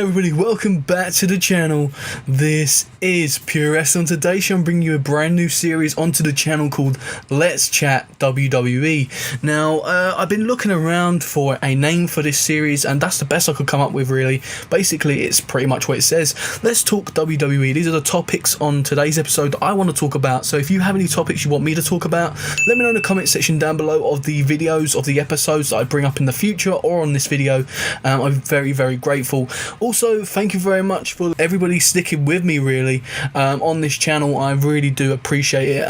everybody, welcome back to the channel. This is Pure Wrestling. Today I'm bringing you a brand new series onto the channel called Let's Chat WWE. Now, I've been looking around for a name for this series, and that's the best I could come up with, really. Basically, it's pretty much what it says. Let's talk WWE. These are the topics on today's episode that I want to talk about. So if you have any topics you want me to talk about, let me know in the comment section down below of the videos of the episodes that I bring up in the future or on this video. I'm very, very grateful. Also, thank you very much for everybody sticking with me, really, on this channel. I really do appreciate it.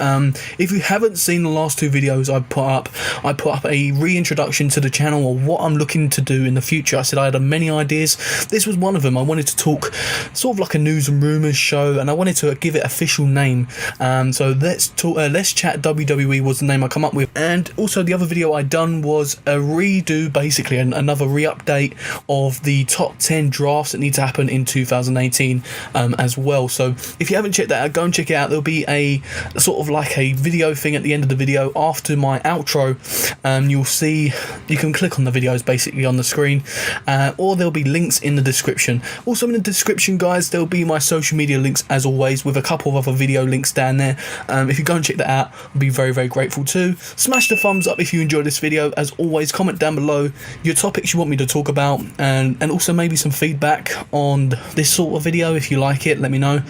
If you haven't seen the last two videos I put up a reintroduction to the channel or what I'm looking to do in the future. I said I had many ideas. This was one of them. I wanted to talk sort of like a news and rumours show, and I wanted to give it official name. So let's chat WWE was the name I come up with. And also the other video I done was a redo, basically another re-update of the top 10 drafts that need to happen in 2018 as well. So if you haven't checked that out, go and check it out. There'll be a sort of like a video thing at the end of the video after my outro. You'll see, you can click on the videos basically on the screen, or there'll be links in the description. Also in the description, guys, there'll be my social media links as always, with a couple of other video links down there. If you go and check that out, I'll be very, very grateful too. Smash the thumbs up if you enjoyed this video. As always, comment down below your topics you want me to talk about, and also maybe some feedback on this sort of video. If you like it, let me know.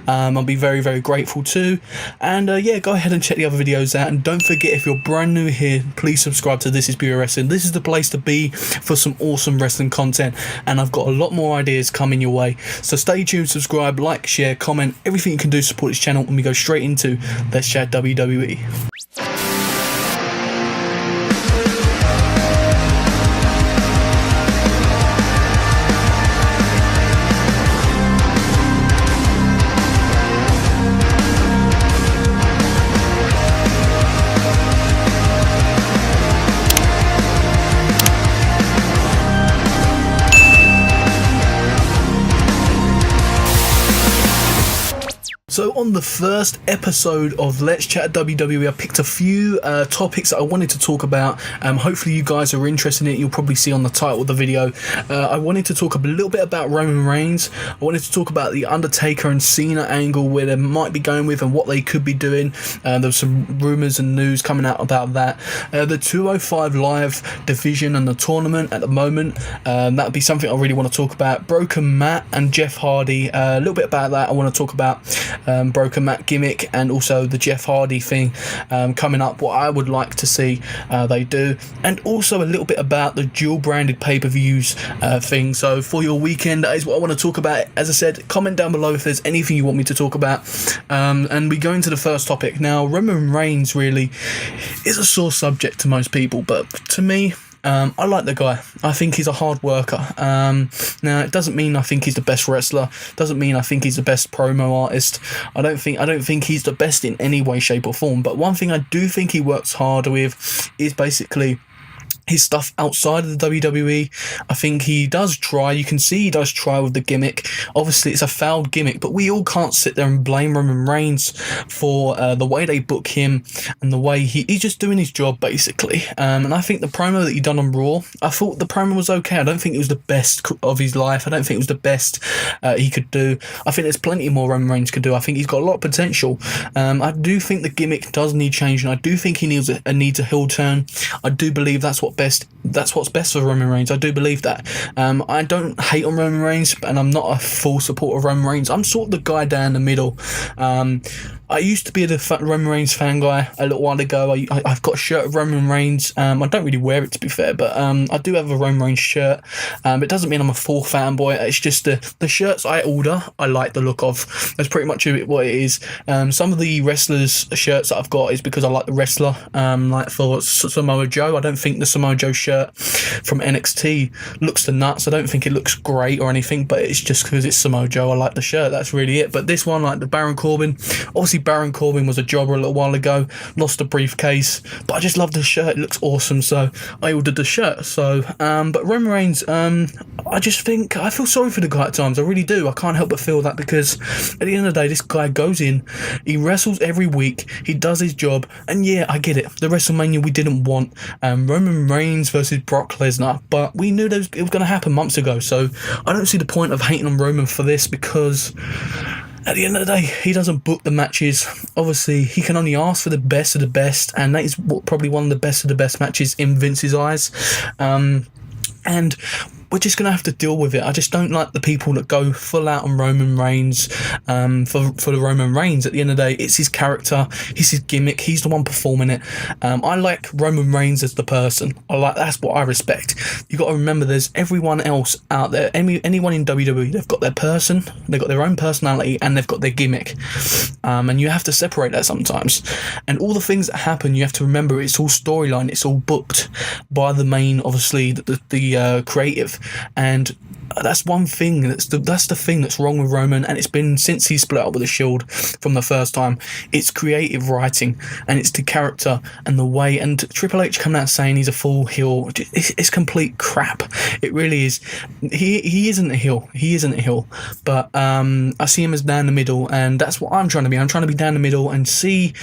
I'll be very, very grateful too. And yeah, go ahead and check the other videos out, and don't forget, if you're brand new here, please subscribe to This Is Pure Wrestling. This is the place to be for some awesome wrestling content, and I've got a lot more ideas coming your way. So stay tuned, subscribe, like, share, comment, everything you can do to support this channel, and we go straight into Let's Chat WWE. So on the first episode of Let's Chat WWE, I picked a few topics that I wanted to talk about. Hopefully you guys are interested in it. You'll probably see on the title of the video. I wanted to talk a little bit about Roman Reigns. I wanted to talk about the Undertaker and Cena angle, where they might be going with and what they could be doing. There's some rumours and news coming out about that. The 205 Live division and the tournament at the moment. That would be something I really want to talk about. Broken Matt and Jeff Hardy. A little bit about that. I want to talk about Broken Matt gimmick, and also the Jeff Hardy thing coming up, what I would like to see they do, and also a little bit about the dual branded pay-per-views thing. So for your weekend, that is what I want to talk about. As I said, comment down below if there's anything you want me to talk about, and we go into the first topic. Now, Roman Reigns really is a sore subject to most people, but to me, I like the guy. I think he's a hard worker. Now, it doesn't mean I think he's the best wrestler. Doesn't mean I think he's the best promo artist. I don't think he's the best in any way, shape, or form. But one thing I do think he works hard with is basically his stuff outside of the WWE. I think he does try. You can see he does try with the gimmick. Obviously, it's a fouled gimmick, but we all can't sit there and blame Roman Reigns for the way they book him and the way he's just doing his job, basically. And I think the promo that he done on Raw, I thought the promo was okay. I don't think it was the best of his life. I don't think it was the best he could do. I think there's plenty more Roman Reigns could do. I think he's got a lot of potential. I do think the gimmick does need changing. I do think he needs a heel turn. I do believe that's what's best for Roman Reigns. I do believe that. I don't hate on Roman Reigns, and I'm not a full supporter of Roman Reigns. I'm sort of the guy down the middle. I used to be the Roman Reigns fan guy a little while ago. I've got a shirt of Roman Reigns. I don't really wear it, to be fair, but I do have a Roman Reigns shirt. It doesn't mean I'm a full fanboy. It's just the shirts I order, I like the look of. That's pretty much what it is. Some of the wrestlers' shirts that I've got is because I like the wrestler. Like for Samoa Joe, I don't think the Samoa Joe shirt from NXT looks the nuts. I don't think it looks great or anything, but it's just because it's Samoa Joe. I like the shirt. That's really it. But this one, like the Baron Corbin, obviously obviously Baron Corbin was a jobber a little while ago, lost a briefcase, but I just love the shirt. It looks awesome, so I ordered the shirt. So, but Roman Reigns, I just think I feel sorry for the guy at times. I really do. I can't help but feel that, because at the end of the day, this guy goes in, he wrestles every week, he does his job, and yeah, I get it. The WrestleMania we didn't want, Roman Reigns versus Brock Lesnar, but we knew that it was going to happen months ago. So I don't see the point of hating on Roman for this, because at the end of the day, he doesn't book the matches. Obviously, he can only ask for the best of the best, and that is probably one of the best of the best matches in Vince's eyes. And we're just going to have to deal with it. I just don't like the people that go full out on Roman Reigns for the Roman Reigns. At the end of the day, it's his character, it's his gimmick, he's the one performing it. I like Roman Reigns as the person. That's what I respect. You got to remember, there's everyone else out there, anyone in WWE, they've got their person, they've got their own personality, and they've got their gimmick. And you have to separate that sometimes. And all the things that happen, you have to remember, it's all storyline, it's all booked by the main, obviously, the creative. And that's one thing, that's the thing that's wrong with Roman, and it's been since he split up with the Shield from the first time. It's creative writing, and it's the character and the way. And Triple H coming out saying he's a full heel, it's complete crap. It really is. He isn't a heel. He isn't a heel. But I see him as down the middle, and that's what I'm trying to be. I'm trying to be down the middle and see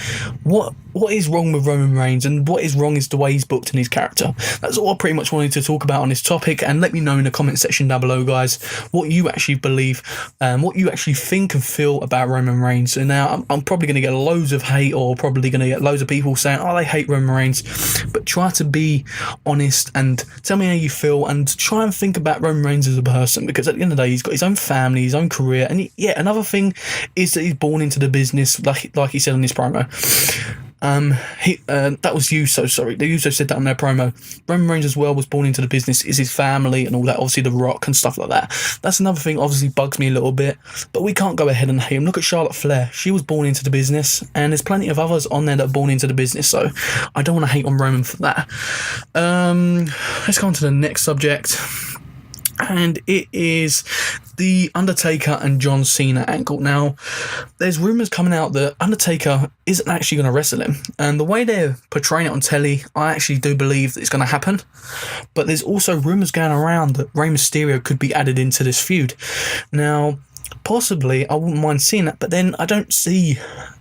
what is wrong with Roman Reigns, and what is wrong is the way he's booked in his character. That's all I pretty much wanted to talk about on this topic, and let me know in the comment section down below, guys, what you actually believe, what you actually think and feel about Roman Reigns. And now I'm probably going to get loads of hate, or probably going to get loads of people saying, oh, they hate Roman Reigns, but try to be honest and tell me how you feel, and try and think about Roman Reigns as a person, because at the end of the day, he's got his own family, his own career, and another thing is that he's born into the business, like he said on his promo. That was Uso, sorry. The Uso said that on their promo. Roman Reigns as well was born into the business, is his family and all that, obviously The Rock and stuff like that. That's another thing, obviously bugs me a little bit, but we can't go ahead and hate him. Look at Charlotte Flair. She was born into the business, and there's plenty of others on there that are born into the business, so I don't want to hate on Roman for that. Let's go on to the next subject, and it is the Undertaker and John Cena angle. Now, there's rumours coming out that Undertaker isn't actually going to wrestle him, and the way they're portraying it on telly, I actually do believe that it's going to happen. But there's also rumours going around that Rey Mysterio could be added into this feud. Now, possibly, I wouldn't mind seeing that, but then I don't see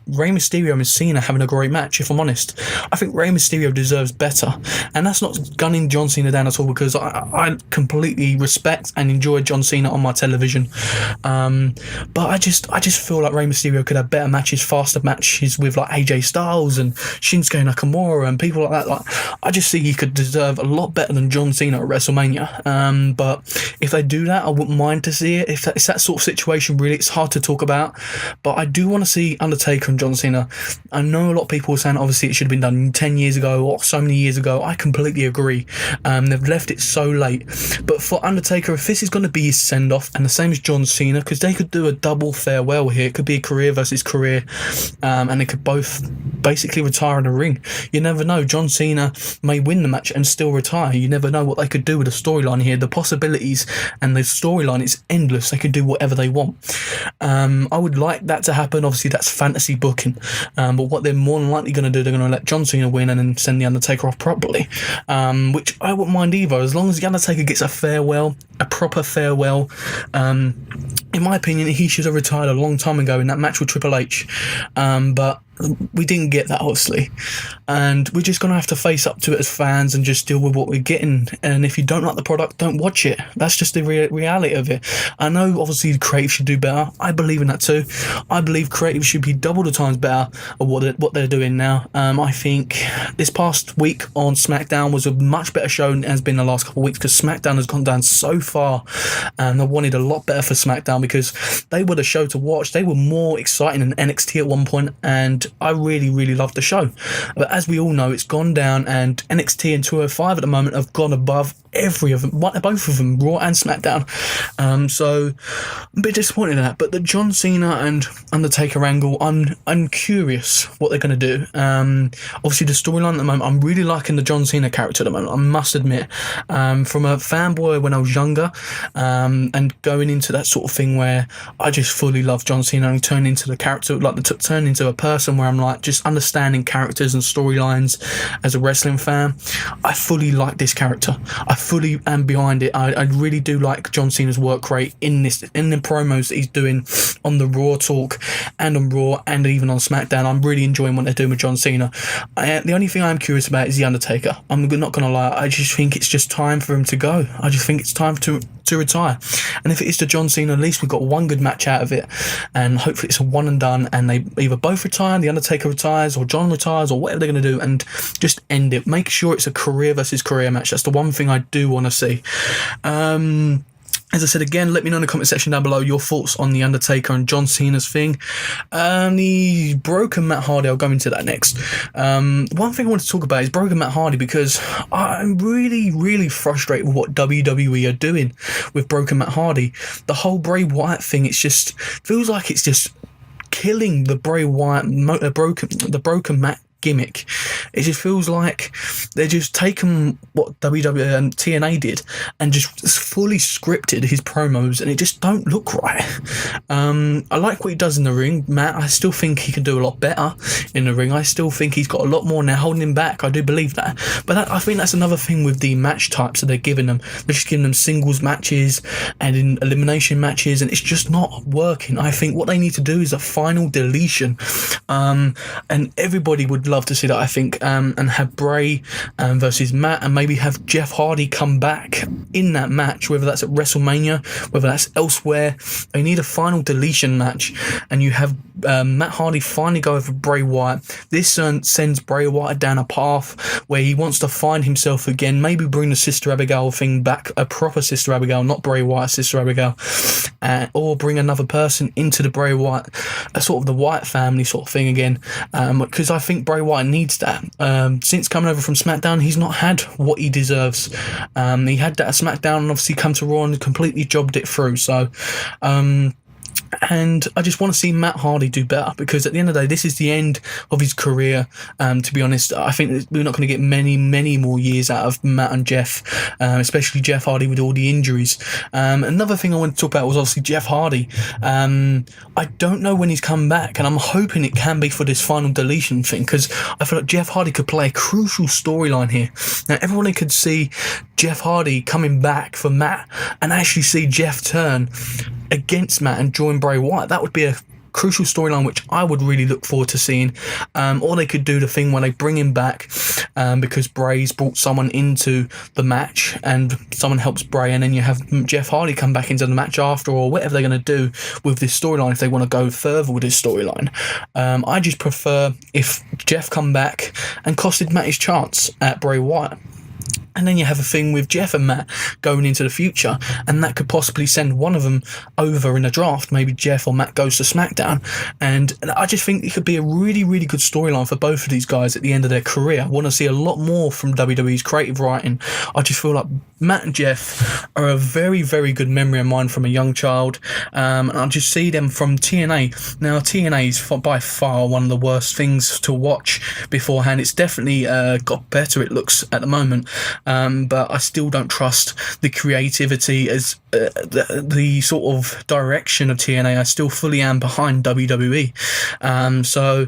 Rey Mysterio and Cena having a great match, if I'm honest. I think Rey Mysterio deserves better, and that's not gunning John Cena down at all, because I completely respect and enjoy John Cena on my television, but I just feel like Rey Mysterio could have better matches, faster matches with like AJ Styles and Shinsuke Nakamura and people like that. Like, I just think he could deserve a lot better than John Cena at WrestleMania, but if they do that, I wouldn't mind to see it. If it's that sort of situation, really, it's hard to talk about, but I do want to see Undertaker and John Cena. I know a lot of people are saying obviously it should have been done 10 years ago or so many years ago. I completely agree. They've left it so late, but for Undertaker, if this is going to be his send-off, and the same as John Cena, because they could do a double farewell here, it could be a career versus career, and they could both basically retire in the ring. You never know, John Cena may win the match and still retire. You never know what they could do with the storyline here. The possibilities and the storyline is endless. They could do whatever they want. I would like that to happen. Obviously that's fantasy booking, but what they're more than likely going to do, they're going to let John Cena win and then send the Undertaker off properly, which I wouldn't mind either, as long as the Undertaker gets a farewell, a proper farewell. In my opinion, he should have retired a long time ago in that match with Triple H, but we didn't get that, obviously, and we're just going to have to face up to it as fans and just deal with what we're getting. And if you don't like the product, don't watch it. That's just the reality of it. I know obviously the creative should do better. I believe in that too. I believe creative should be double the times better at what they're doing now. I think this past week on SmackDown was a much better show than it has been the last couple of weeks, because SmackDown has gone down so far, and I wanted a lot better for SmackDown because they were the show to watch. They were more exciting than NXT at one point, and and I really love the show. But as we all know, it's gone down, and NXT and 205 at the moment have gone above both of them, Raw and SmackDown. So I'm a bit disappointed in that. But the John Cena and Undertaker angle, I'm curious what they're going to do. Obviously, the storyline at the moment, I'm really liking the John Cena character at the moment, I must admit. From a fanboy when I was younger, and going into that sort of thing where I just fully love John Cena and turn into the character, like turn into a person where I'm like just understanding characters and storylines as a wrestling fan. I fully like this character. I fully am behind it. I really do like John Cena's work rate in the promos that he's doing on the Raw talk and on Raw and even on SmackDown. I'm really enjoying what they're doing with John Cena. The only thing I'm curious about is the Undertaker. I'm not going to lie. I just think it's just time for him to go. I just think it's time to retire. And if it is to John Cena, at least we've got one good match out of it, and hopefully it's a one and done, and they either both retire, the Undertaker retires, or John retires, or whatever they're going to do, and just end it. Make sure it's a career versus career match. That's the one thing I do want to see. As I said again, let me know in the comment section down below your thoughts on the Undertaker and John Cena's thing. The broken Matt Hardy, I'll go into that next. One thing I want to talk about is broken Matt Hardy, because I'm really frustrated with what WWE are doing with broken Matt Hardy. The whole Bray Wyatt thing, it's just feels like it's just killing the Bray Wyatt, the broken Matt gimmick. It just feels like they're just taking what WWE and TNA did and just fully scripted his promos, and it just don't look right. I like what he does in the ring, Matt. I still think he can do a lot better in the ring. I still think he's got a lot more now holding him back. I do believe that. But I think that's another thing with the match types that they're giving them. They're just giving them singles matches and in elimination matches, and it's just not working. I think what they need to do is a final deletion, and everybody would love to see that, I think, and have Bray versus Matt, and maybe have Jeff Hardy come back in that match, whether that's at WrestleMania, whether that's elsewhere. They need a final deletion match, and you have Matt Hardy finally go over Bray Wyatt. This sends Bray Wyatt down a path where he wants to find himself again, maybe bring the Sister Abigail thing back, a proper Sister Abigail, not Bray Wyatt's Sister Abigail, or bring another person into the Bray Wyatt, a sort of the Wyatt family sort of thing again, because I think Bray Wyatt needs that. Since coming over from SmackDown, he's not had what he deserves. He had that at SmackDown and obviously come to Raw and completely jobbed it through. So and I just want to see Matt Hardy do better, because at the end of the day, this is the end of his career. To be honest, I think we're not going to get many more years out of Matt and Jeff, especially Jeff Hardy with all the injuries. Another thing I want to talk about was obviously Jeff Hardy. I don't know when he's come back, and I'm hoping it can be for this final deletion thing, because I feel like Jeff Hardy could play a crucial storyline here. Now, everyone could see Jeff Hardy coming back for Matt and actually see Jeff turn against Matt and join Bray Wyatt. That would be a crucial storyline which I would really look forward to seeing. Or they could do the thing where they bring him back because Bray's brought someone into the match and someone helps Bray, and then you have Jeff Hardy come back into the match after, or whatever they're going to do with this storyline if they want to go further with this storyline. I just prefer if Jeff come back and costed Matt his chance at Bray Wyatt. And then you have a thing with Jeff and Matt going into the future, and that could possibly send one of them over in a draft. Maybe Jeff or Matt goes to SmackDown, and I just think it could be a really good storyline for both of these guys at the end of their career. I want to see a lot more from WWE's creative writing. I just feel like Matt and Jeff are a very good memory of mine from a young child, and I just see them from TNA. Now, TNA is by far one of the worst things to watch beforehand. It's definitely got better, it looks, at the moment. But I still don't trust the creativity as the sort of direction of TNA. I still fully am behind WWE. So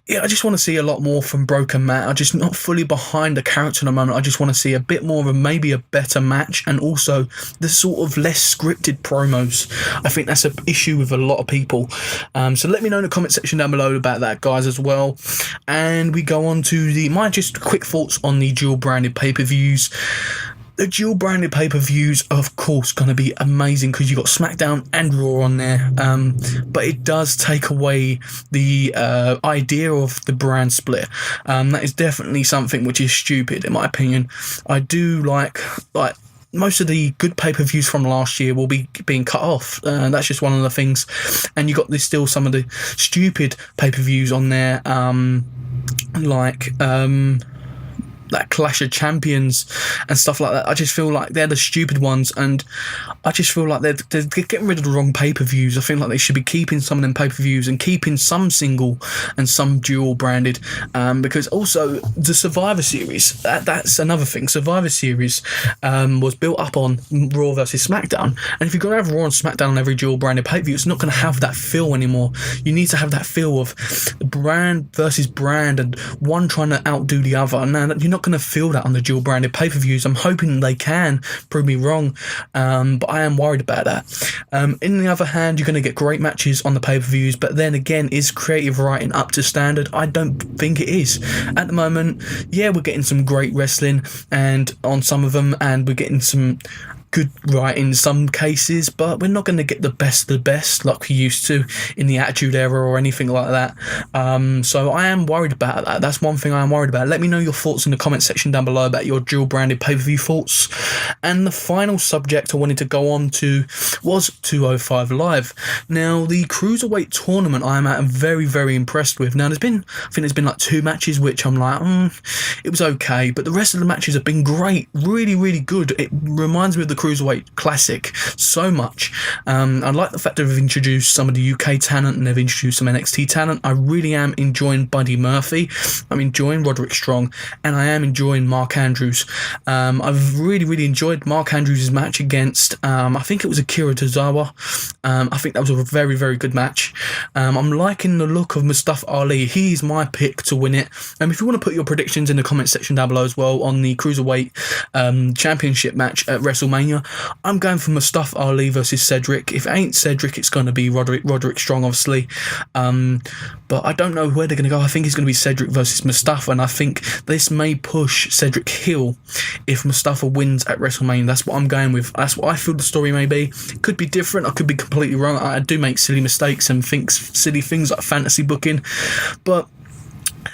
yeah, I just want to see a lot more from Broken Matt. I'm just not fully behind the character at the moment. I just want to see a bit more of maybe a better match, and also the sort of less scripted promos. I think that's an issue with a lot of people. So let me know in the comment section down below about that, guys, as well. And we go on to my just quick thoughts on the dual branded pay-per-views. The dual branded pay-per-views are of course going to be amazing because you've got SmackDown and Raw on there, but it does take away the idea of the brand split. That is definitely something which is stupid in my opinion. I do like most of the good pay-per-views from last year will be being cut off. That's just one of the things. And you got this still some of the stupid pay-per-views on there, like that Clash of Champions and stuff like that. I just feel like they're the stupid ones, and I just feel like they're getting rid of the wrong pay-per-views. I feel like they should be keeping some of them pay-per-views and keeping some single and some dual branded, because also the Survivor Series, that's another thing. Survivor Series was built up on Raw versus SmackDown, and if you're going to have Raw and SmackDown on every dual branded pay-per-view, it's not going to have that feel anymore. You need to have that feel of brand versus brand and one trying to outdo the other. Now, you're not going to feel that on the dual branded pay-per-views. I'm hoping they can prove me wrong, but I am worried about that. In the other hand, you're going to get great matches on the pay-per-views, but then again, is creative writing up to standard? I don't think it is. At the moment, yeah, we're getting some great wrestling and on some of them, and we're getting some good writing in some cases, but we're not going to get the best of the best like we used to in the Attitude Era or anything like that. So I am worried about that. That's one thing I am worried about. Let me know your thoughts in the comment section down below about your dual branded pay-per-view thoughts. And the final subject I wanted to go on to was 205 Live. Now, the Cruiserweight tournament I am very, very impressed with. Now, I think there's been like 2 matches which I'm like, it was okay, but the rest of the matches have been great, really, really good. It reminds me of the Cruiserweight Classic so much. I like the fact that they've introduced some of the UK talent and they've introduced some NXT talent. I really am enjoying Buddy Murphy, I'm enjoying Roderick Strong, and I am enjoying Mark Andrews. I've really, really enjoyed Mark Andrews' match against, I think it was Akira Tozawa. I think that was a very, very good match. I'm liking the look of Mustafa Ali. He's my pick to win it. If you want to put your predictions in the comment section down below as well on the Cruiserweight Championship match at WrestleMania, I'm going for Mustafa Ali versus Cedric. If it ain't Cedric, it's going to be Roderick Strong, obviously. But I don't know where they're going to go. I think it's going to be Cedric versus Mustafa, and I think this may push Cedric heel if Mustafa wins at WrestleMania. That's what I'm going with. That's what I feel the story may be. It could be different. I could be completely wrong. I do make silly mistakes and think silly things like fantasy booking, but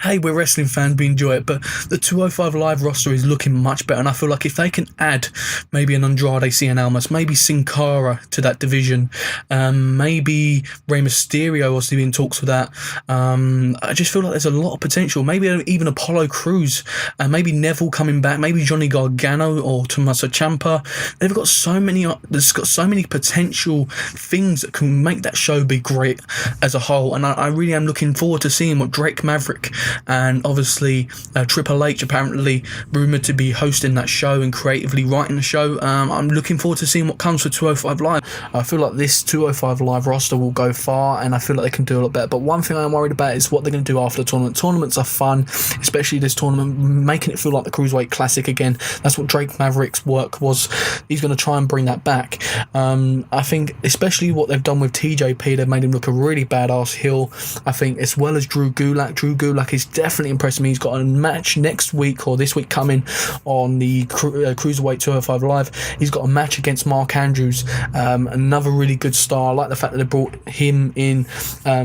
hey, we're wrestling fans, we enjoy it. But the 205 Live roster is looking much better, and I feel like if they can add maybe an Andrade Cien Almas, maybe Sin Cara to that division, maybe Rey Mysterio obviously in talks for that, I just feel like there's a lot of potential. Maybe even Apollo Crews, maybe Neville coming back, maybe Johnny Gargano or Tommaso Ciampa. They've got so many, there's got so many potential things that can make that show be great as a whole, and I really am looking forward to seeing what Drake Maverick and obviously Triple H, apparently rumoured to be hosting that show and creatively writing the show. I'm looking forward to seeing what comes for 205 Live. I feel like this 205 Live roster will go far, and I feel like they can do a lot better. But one thing I'm worried about is what they're going to do after the tournament. Tournaments are fun, especially this tournament, making it feel like the Cruiserweight Classic again. That's what Drake Maverick's work was. He's going to try and bring that back. I think especially what they've done with TJP, they've made him look a really badass heel. I think as well as Drew Gulak. Drew Gulak is definitely impressed me. He's got a match next week or this week coming on the Cruiserweight 205 Live. He's got a match against Mark Andrews, another really good star. I like the fact that they brought him in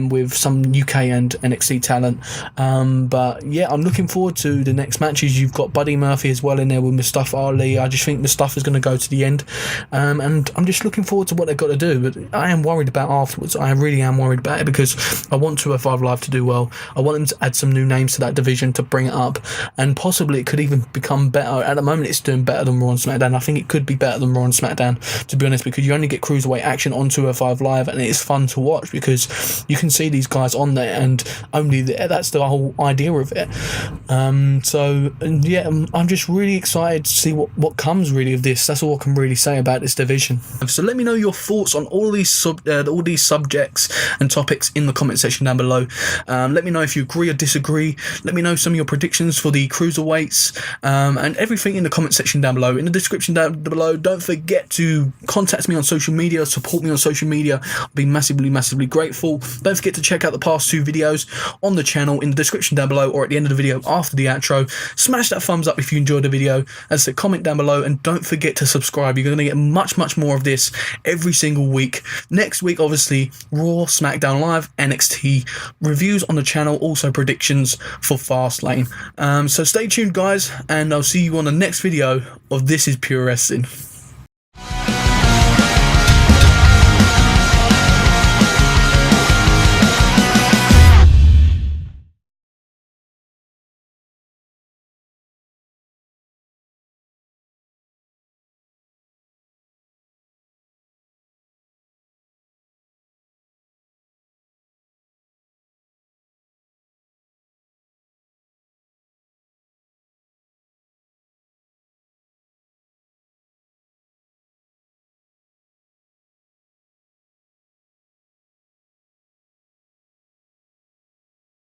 with some UK and NXT talent. But yeah, I'm looking forward to the next matches. You've got Buddy Murphy as well in there with Mustafa Ali. I just think Mustafa's going to go to the end, and I'm just looking forward to what they've got to do. But I am worried about afterwards. I really am worried about it, because I want 205 Live to do well. I want them to add some new names to that division to bring it up, and possibly it could even become better. At the moment it's doing better than Raw and SmackDown. I think it could be better than Raw and SmackDown, to be honest, because you only get Cruiserweight action on 205 Live, and it is fun to watch because you can see these guys on there, and only that's the whole idea of it. So yeah, I'm just really excited to see what comes really of this. That's all I can really say about this division. So let me know your thoughts on all these subjects and topics in the comment section down below. Let me know if you agree or disagree. Let me know some of your predictions for the Cruiserweights, and everything in the comment section down below. In the description down below, don't forget to contact me on social media, support me on social media. I'll be massively, massively grateful. Don't forget to check out the past 2 videos on the channel in the description down below, or at the end of the video after the outro. Smash that thumbs up if you enjoyed the video. As I said, comment down below, and don't forget to subscribe. You're going to get much, much more of this every single week. Next week, obviously, Raw, SmackDown Live, NXT reviews on the channel, also predictions for Fastlane. So stay tuned, guys, and I'll see you on the next video of This Is Pure Wrestling.